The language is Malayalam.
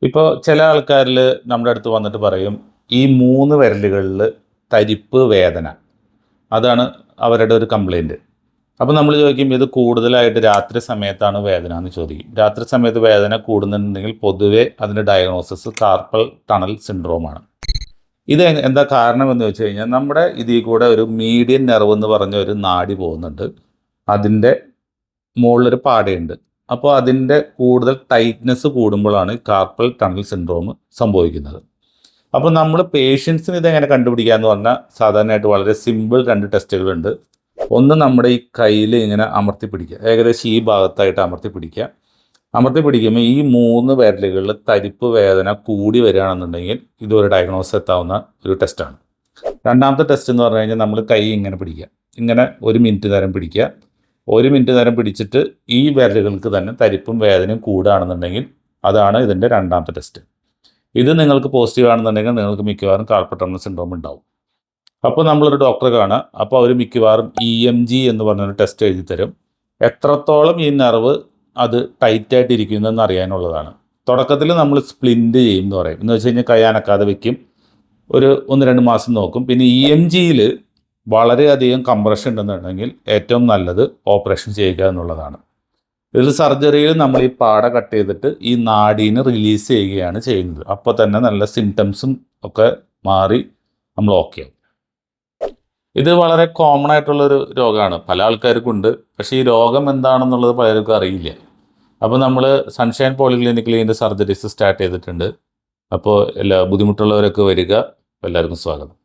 ഇപ്പോൾ ചില ആൾക്കാരിൽ നമ്മുടെ അടുത്ത് വന്നിട്ട് പറയും, ഈ 3 വിരലുകളിൽ തരിപ്പ് വേദന. അതാണ് അവരുടെ ഒരു കംപ്ലയിൻറ്റ്. അപ്പോൾ നമ്മൾ ചോദിക്കും, ഇത് കൂടുതലായിട്ട് രാത്രി സമയത്താണ് വേദന എന്ന് ചോദിക്കും. രാത്രി സമയത്ത് വേദന കൂടുന്നുണ്ടെങ്കിൽ പൊതുവെ അതിൻ്റെ ഡയഗ്നോസിസ് കാർപ്പൽ ടണൽ സിൻഡ്രോമാണ്. ഇത് എന്താ കാരണമെന്ന് വെച്ച് കഴിഞ്ഞാൽ, നമ്മുടെ ഇതിൽ കൂടെ ഒരു മീഡിയൻ നെർവ് എന്ന് പറഞ്ഞ ഒരു നാഡി പോകുന്നുണ്ട്. അതിൻ്റെ മുകളിലൊരു പാടയുണ്ട്. അപ്പോൾ അതിൻ്റെ കൂടുതൽ ടൈറ്റ്നെസ് കൂടുമ്പോഴാണ് കാർപ്പൽ ടണൽ സിൻഡ്രോം സംഭവിക്കുന്നത്. അപ്പോൾ നമ്മൾ പേഷ്യൻസിന് ഇതെങ്ങനെ കണ്ടുപിടിക്കുക എന്ന് പറഞ്ഞാൽ, സാധാരണയായിട്ട് വളരെ സിമ്പിൾ 2 ടെസ്റ്റുകളുണ്ട്. ഒന്ന് നമ്മുടെ ഈ കയ്യിൽ ഇങ്ങനെ അമർത്തി പിടിക്കുക, ഏകദേശം ഈ ഭാഗത്തായിട്ട് അമർത്തി പിടിക്കുക. അമർത്തി പിടിക്കുമ്പോൾ ഈ 3 വിരലുകളിൽ തരിപ്പ് വേദന കൂടി വരികയാണെന്നുണ്ടെങ്കിൽ ഇതൊരു ഡയഗ്നോസ് എത്താവുന്ന ഒരു ടെസ്റ്റാണ്. രണ്ടാമത്തെ ടെസ്റ്റ് എന്ന് പറഞ്ഞു കഴിഞ്ഞാൽ, നമ്മൾ കൈ ഇങ്ങനെ പിടിക്കുക, ഇങ്ങനെ 1 മിനിറ്റ് നേരം പിടിക്കുക. 1 മിനിറ്റ് നേരം പിടിച്ചിട്ട് ഈ വിരലുകൾക്ക് തന്നെ തരിപ്പും വേദനയും കൂടുകയാണെന്നുണ്ടെങ്കിൽ അതാണ് ഇതിൻ്റെ രണ്ടാമത്തെ ടെസ്റ്റ്. ഇത് നിങ്ങൾക്ക് പോസിറ്റീവ് ആണെന്നുണ്ടെങ്കിൽ നിങ്ങൾക്ക് മിക്കവാറും കാർപ്പൽ ടണൽ സിൻഡ്രോം ഉണ്ടാവും. അപ്പോൾ നമ്മളൊരു ഡോക്ടറെ കാണുക. അപ്പോൾ അവർ മിക്കവാറും EMG എന്ന് പറഞ്ഞൊരു ടെസ്റ്റ് എഴുതി തരും. എത്രത്തോളം ഈ നെർവ് അത് ടൈറ്റായിട്ട് ഇരിക്കുന്നതെന്ന് അറിയാനുള്ളതാണ്. തുടക്കത്തിൽ നമ്മൾ സ്പ്ലിൻറ്റ് ചെയ്യും എന്ന് പറയും. എന്ന് വെച്ച് കഴിഞ്ഞാൽ കൈ അനക്കാതെ വെക്കും, ഒരു 1-2 മാസം നോക്കും. പിന്നെ EMGയിൽ വളരെയധികം കംപ്രഷൻ ഉണ്ടെന്നുണ്ടെങ്കിൽ ഏറ്റവും നല്ലത് ഓപ്പറേഷൻ ചെയ്യുക എന്നുള്ളതാണ്. ഇതിൽ സർജറിയിൽ നമ്മൾ ഈ പാട കട്ട് ചെയ്തിട്ട് ഈ നാഡീനെ റിലീസ് ചെയ്യുകയാണ് ചെയ്യുന്നത്. അപ്പോൾ തന്നെ നല്ല സിംറ്റംസും ഒക്കെ മാറി നമ്മൾ ഓക്കെ ആവും. ഇത് വളരെ കോമൺ ആയിട്ടുള്ളൊരു രോഗമാണ്, പല ആൾക്കാർക്കും ഉണ്ട്. പക്ഷേ ഈ രോഗം എന്താണെന്നുള്ളത് പലർക്കും അറിയില്ല. അപ്പോൾ നമ്മൾ സൺഷൈൻ പോളിക്ലിനിക്കിൽ ഇതിൻ്റെ സർജറീസ് സ്റ്റാർട്ട് ചെയ്തിട്ടുണ്ട്. അപ്പോൾ എല്ലാ ബുദ്ധിമുട്ടുള്ളവരൊക്കെ വരിക. എല്ലാവർക്കും സ്വാഗതം.